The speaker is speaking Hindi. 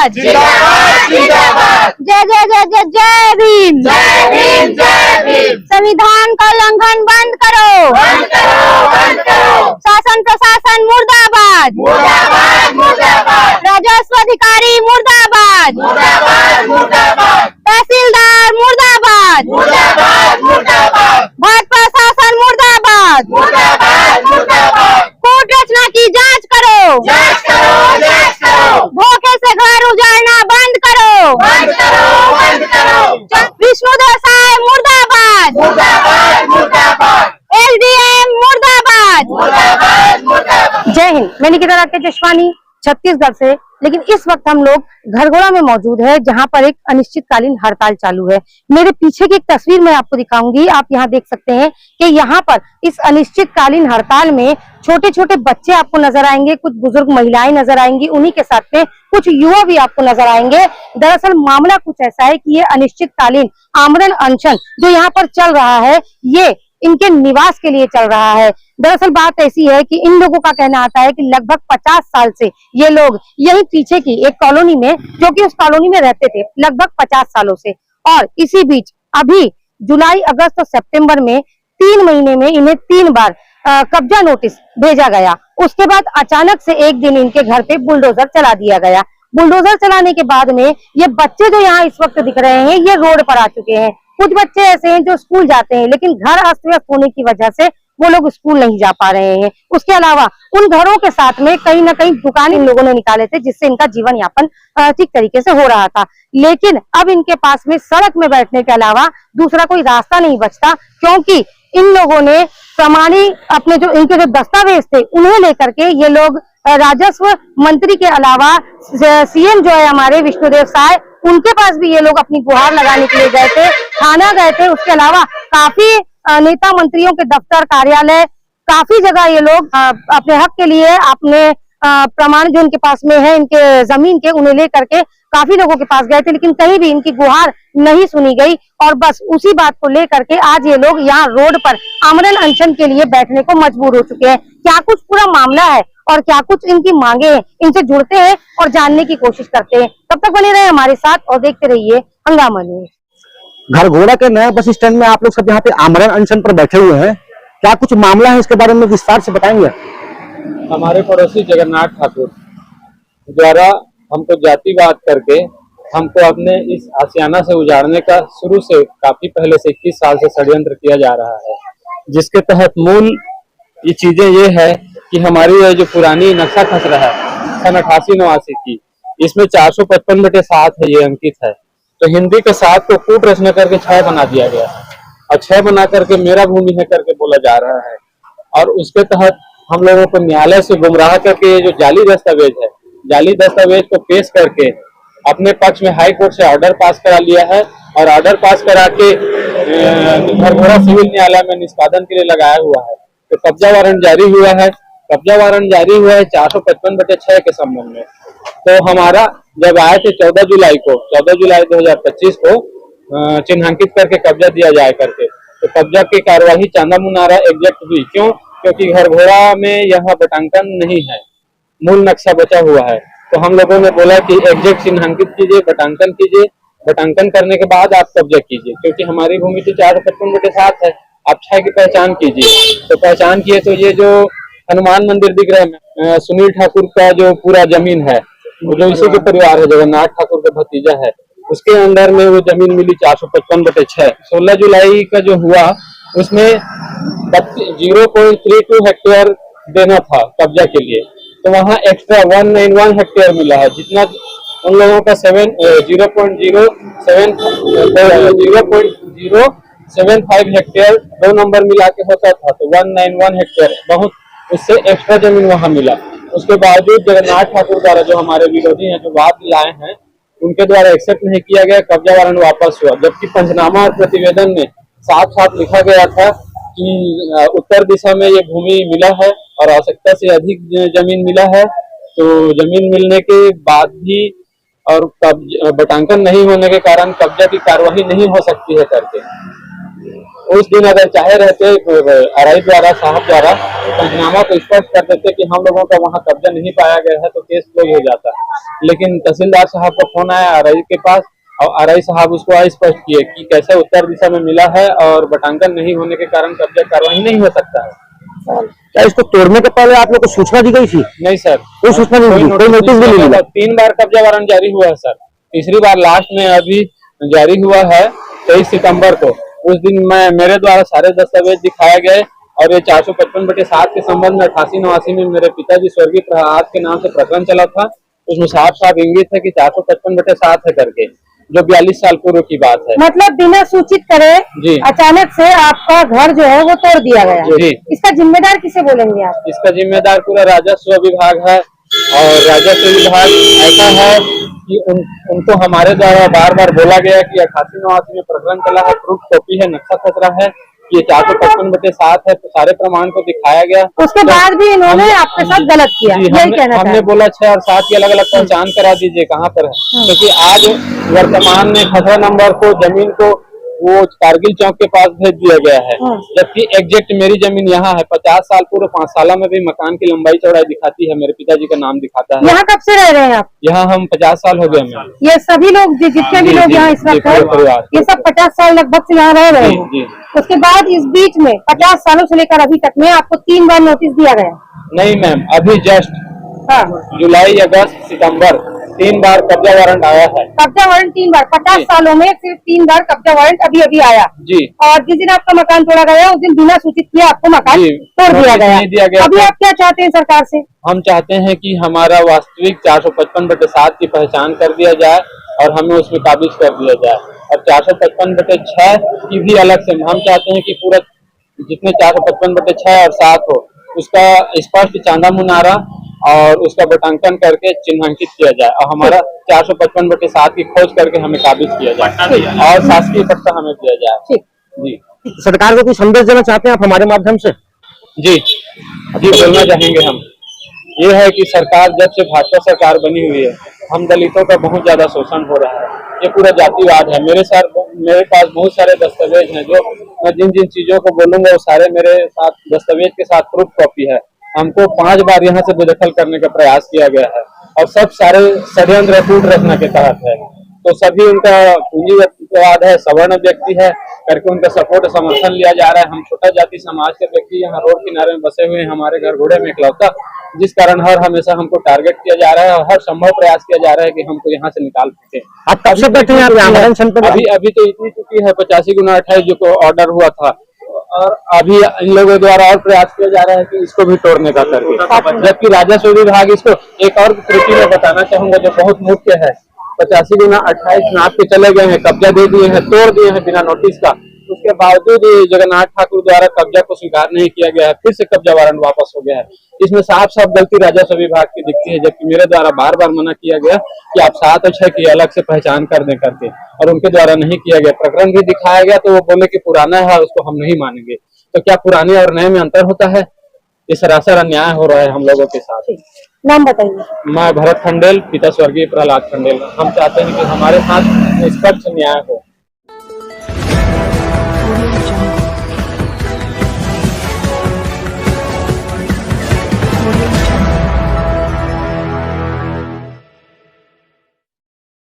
जिंदाबाद जिंदाबाद जिंदाबाद। जय जय जय जय जय भीम जय भीम जय भीम। संविधान का उल्लंघन बंद करो, बंद करो, बंद करो। शासन प्रशासन मुर्दाबाद, मुर्दाबाद मुर्दाबाद। राजस्व अधिकारी मुर्दाबाद, मुर्दाबाद मुर्दाबाद। तहसीलदार मुर्दाबाद, मुर्दाबाद मुर्दाबाद। भाजपा शासन मुर्दाबाद, मुर्दाबाद मुर्दाबाद। कोर्ट रचना की जांच करो, जांच करो, जांच करो। धोखे से घर उजाड़ना बंद करो, बंद करो, बंद करो। विष्णुदेव साय मुर्दाबाद, मुर्दाबाद मुर्दाबाद। एसडीएम मुर्दाबाद। मुर्दाबाद मुर्दाबाद। जय हिंद। मैं निकिता राकेश जशवानी छत्तीसगढ़ से। लेकिन इस वक्त हम लोग घरघोड़ा में मौजूद है, जहां पर एक अनिश्चितकालीन हड़ताल चालू है। मेरे पीछे की एक तस्वीर मैं आपको दिखाऊंगी। आप यहां देख सकते हैं कि यहां पर इस अनिश्चितकालीन हड़ताल में छोटे छोटे बच्चे आपको नजर आएंगे, कुछ बुजुर्ग महिलाएं नजर आएंगी, उन्हीं के साथ में कुछ युवा भी आपको नजर आएंगे। दरअसल मामला कुछ ऐसा है कि ये अनिश्चितकालीन आमरण अनशन जो यहाँ पर चल रहा है, ये इनके निवास के लिए चल रहा है। दरअसल बात ऐसी है कि इन लोगों का कहना आता है कि लगभग 50 साल से ये लोग यही पीछे की एक कॉलोनी में, जो कि उस कॉलोनी में रहते थे लगभग 50 सालों से, और इसी बीच अभी जुलाई, अगस्त और सितंबर में 3 महीने में इन्हें 3 बार कब्जा नोटिस भेजा गया। उसके बाद अचानक से एक दिन इनके घर पे बुलडोजर चला दिया गया। बुलडोजर चलाने के बाद में ये बच्चे जो यहाँ इस वक्त दिख रहे हैं, ये रोड पर आ चुके हैं। कुछ बच्चे ऐसे हैं जो स्कूल जाते हैं, लेकिन घर अस्त व्यस्त होने की वजह से वो लोग स्कूल नहीं जा पा रहे हैं। उसके अलावा उन घरों के साथ में कहीं ना कहीं दुकान इन लोगों ने निकाले थे, जिससे इनका जीवन यापन ठीक तरीके से हो रहा था। लेकिन अब इनके पास में सड़क में बैठने के अलावा दूसरा कोई रास्ता नहीं बचता, क्योंकि इन लोगों ने प्रमाणिक अपने जो इनके जो दस्तावेज थे उन्हें लेकर के ये लोग राजस्व मंत्री के अलावा सीएम जो है हमारे विष्णुदेव साय, उनके पास भी ये लोग अपनी गुहार लगाने के लिए गए थे, थाना गए थे। उसके अलावा काफी नेता मंत्रियों के दफ्तर, कार्यालय, काफी जगह ये लोग अपने हक के लिए अपने प्रमाण जो इनके पास में है इनके जमीन के, उन्हें लेकर के काफी लोगों के पास गए थे, लेकिन कहीं भी इनकी गुहार नहीं सुनी गई। और बस उसी बात को लेकर के आज ये लोग यहाँ रोड पर आमरण अनशन के लिए बैठने को मजबूर हो चुके हैं। क्या कुछ पूरा मामला है और क्या कुछ इनकी मांगे हैं, इनसे जुड़ते हैं और जानने की कोशिश करते हैं। तब तक बने रहे हमारे साथ और देखते रहिए हंगामा न्यूज़। घरघोड़ा के नए बस स्टैंड में आप लोग सब यहाँ पे आमरण अनशन पर बैठे हुए हैं, क्या कुछ मामला है इसके बारे में विस्तार से बताएंगे? हमारे पड़ोसी जगन्नाथ ठाकुर द्वारा हमको जातिवाद करके हमको अपने इस आशियाना से उजाड़ने का शुरू से काफी पहले से 21 साल से षड्यंत्र किया जा रहा है, जिसके तहत मूल ये चीजें ये है कि हमारी ये जो पुरानी नक्शा खसरा है सन 88-89 की, इसमें 455/7 है, ये अंकित है। तो हिंदी के 7 को कूट रचना करके 6 बना दिया गया और 6 बना करके मेरा भूमि है करके बोला जा रहा है। और उसके तहत हम लोगों को न्यायालय से गुमराह करके ये जो जाली दस्तावेज को पेश करके अपने पक्ष में हाई कोर्ट से ऑर्डर पास करा लिया है, और ऑर्डर पास करा के घरघोड़ा सिविल न्यायालय में निष्पादन के लिए लगाया हुआ है। तो कब्जा वारंट जारी हुआ है 455/6 के संबंध में। तो हमारा जब आए थे 14 जुलाई 2025 को चिन्हांकित करके कब्जा दिया जाए करके, तो कब्जा की कार्यवाही चांदा मुनारा एग्जैक्ट हुई। क्यों? क्योंकि घरघोड़ा में यहाँ बटांकन नहीं है, मूल नक्शा बचा हुआ है। तो हम लोगों ने बोला कि एग्जैक्ट चिन्हांकित कीजिए, बटांकन कीजिए, बटांकन करने के बाद आप कब्जा कीजिए, क्योंकि हमारी भूमि तो 455/7 है, आप 6 की पहचान कीजिए। तो पहचान किए तो ये जो हनुमान मंदिर दिख रहा है, सुनील ठाकुर का जो पूरा जमीन है, जो इसी के परिवार है, जगन्नाथ ठाकुर का भतीजा है, उसके अंदर में वो जमीन मिली 455/6। 16 जुलाई का जो हुआ उसमें 0.32 हेक्टेयर देना था कब्जा के लिए, तो वहाँ एक्स्ट्रा 191 हेक्टेयर मिला है, जितना उन लोगों का 0.075 हेक्टेयर 2 नंबर मिला के होता था, तो 191 हेक्टेयर बहुत उससे एक्स्ट्रा जमीन वहाँ मिला। उसके बावजूद जगन्नाथ ठाकुर द्वारा, जो हमारे विरोधी हैं, जो वाद लाए हैं, उनके द्वारा एक्सेप्ट नहीं किया गया, कब्जा वारंट वापस हुआ। जबकि पंचनामा और प्रतिवेदन में साफ साफ लिखा गया था कि उत्तर दिशा में ये भूमि मिला है और आवश्यकता से अधिक जमीन मिला है। तो जमीन मिलने के बाद भी और बटांकन नहीं होने के कारण कब्जा की कार्यवाही नहीं हो सकती है करके। उस दिन अगर चाहे रहते आरआई द्वारा साहब द्वारा पंचनामा को स्पष्ट कर देते कि हम लोगों का वहाँ कब्जा नहीं पाया गया है तो केस क्लोज हो जाता। लेकिन तहसीलदार साहब का फोन आया आरआई के पास और आरआई साहब उसको स्पष्ट किए कि कैसे उत्तर दिशा में मिला है और बटांकन नहीं होने के कारण कब्जा कार्रवाई नहीं हो सकता है। क्या इसको तोड़ने के पहले आप लोग को सूचना दी गई थी? नहीं सर, कोई सूचना नहीं मिली, कोई नोटिस भी नहीं मिला। 3 बार कब्जा वारंट जारी हुआ है सर, तीसरी बार लास्ट में अभी जारी हुआ है 23 सितंबर को। उस दिन मेरे द्वारा सारे दस्तावेज दिखाए गए और ये 455/7 के संबंध में 88-89 में मेरे पिताजी स्वर्गीय प्रहार के नाम से प्रकरण चला था। उसमें साफ साफ इंगित है कि 455/7 है करके, जो 42 साल पूर्व की बात है। मतलब बिना सूचित करे जी। अचानक से आपका घर जो है वो तोड़ दिया गया। जी। इसका जिम्मेदार किसे बोलेंगे आप? इसका जिम्मेदार पूरा राजस्व विभाग है और राजस्व विभाग ऐसा है कि उनको हमारे द्वारा बार बार बोला गया कि 88-89 में प्रकरण चला है, प्रूफ कॉपी है, नक्शा खसरा है, ये 455/7 है, तो सारे प्रमाण को दिखाया गया। उसके बाद भी इन्होंने आपके साथ गलत किया, जी, यही कहना हमने बोला 6 और 7 की अलग अलग पहचान करा दीजिए कहाँ पर है, क्योंकि आज वर्तमान में खसरा नंबर को जमीन को वो कारगिल चौक के पास भेज दिया गया है, जबकि एग्जैक्ट मेरी जमीन यहाँ है। 50 साल पूर्व 5 साल में भी मकान की लंबाई चौड़ाई दिखाती है, मेरे पिताजी का नाम दिखाता है। यहाँ कब से रह रहे हैं आप? यहाँ हम 50 साल हो गए हमें। ये सभी लोग जितने भी जी, लोग जी, यहाँ इस जी, वक्त पूरे परिवार। हैं, ये सब 50 साल लगभग से यहाँ रह रहे जी, हैं। जी। उसके बाद इस बीच में 50 सालों से लेकर अभी तक में आपको 3 बार नोटिस दिया गया। नहीं मैम, अभी जस्ट हाँ, जुलाई, अगस्त, सितंबर 3 बार कब्जा वारंट आया है। कब्जा वारंट 3 बार, 50 जी। सालों में सिर्फ 3 बार कब्जा वारंट अभी अभी आया। जी। और जिस दिन आपका मकान तोड़ा गया उस दिन बिना सूचित किए आपको मकान जी, तोड़ दिया नोटिस नहीं दिया गया। गया अभी था। आप क्या चाहते हैं सरकार से? हम चाहते हैं कि हमारा वास्तविक 455/7 की पहचान कर दिया जाए और हमें उसमें काबिज कर दिया जाए, और 455/6 की भी अलग से हम चाहते हैं कि पूरा जितने 455/6 और 7 हो उसका स्पष्ट चांदा मुनारा और उसका बटांकन करके चिन्हांकित किया जाए और हमारा 455/7 की खोज करके हमें काबिज किया जाए और शासकीय पट्टा हमें दिया जाए। ठीक। जी सरकार को कोई संदेश देना चाहते हैं आप हमारे माध्यम से? जी जी बोलना चाहेंगे हम। ये है कि सरकार जब से भाजपा सरकार बनी हुई है, हम दलितों का बहुत ज्यादा शोषण हो रहा है। ये पूरा जातिवाद है। मेरे पास बहुत सारे दस्तावेज हैं, जो मैं जिन जिन चीजों को बोलूंगा वो सारे मेरे साथ दस्तावेज के साथ प्रूफ कॉपी है। हमको 5 बार यहाँ से बेदखल करने का प्रयास किया गया है और सब सारे षड्यंत्र कूट रचना के तहत है। तो सभी उनका पूंजीवाद है, सवर्ण व्यक्ति है करके उनका सपोर्ट समर्थन लिया जा रहा है। हम छोटा जाति समाज के व्यक्ति यहाँ रोड किनारे में बसे हुए हैं, हमारे घर घोड़े में इकलौता, जिस कारण हर हमेशा हमको टारगेट किया जा रहा है और हर संभव प्रयास किया जा रहा है कि हमको यहाँ से निकाल सके। आप कब से बैठे हैं आमरण अनशन पर? अभी तो इतनी चुकी है 85/28 जो को ऑर्डर हुआ था, और अभी इन लोगों द्वारा और प्रयास किया जा रहा है कि इसको भी तोड़ने का करके, जबकि राजस्व विभाग इसको एक और त्रुटि में बताना चाहूंगा जो बहुत मुख्य है। 85/28 नाप के चले गए हैं, कब्जा दे दिए हैं, तोड़ दिए हैं बिना नोटिस का। उसके बावजूद जगन्नाथ ठाकुर द्वारा कब्जा को स्वीकार नहीं किया गया है, फिर से कब्जा वारंट वापस हो गया है। इसमें साफ साफ गलती राजस्व विभाग की दिखती है, जबकि मेरे द्वारा बार बार मना किया गया कि आप 7 और 6 की अलग से पहचान कर दें करके, और उनके द्वारा नहीं किया गया। प्रकरण भी दिखाया गया तो वो बोले कि पुराना है, उसको हम नहीं मानेंगे। तो क्या पुराने और नए में अंतर होता है? ये सरासर अन्याय हो रहा है हम लोगों के साथ। नाम बताइए। मैं भरत खंडेल, पिता स्वर्गीय प्रहलाद खंडेल। हम चाहते हैं कि हमारे साथ निष्पक्ष न्याय हो।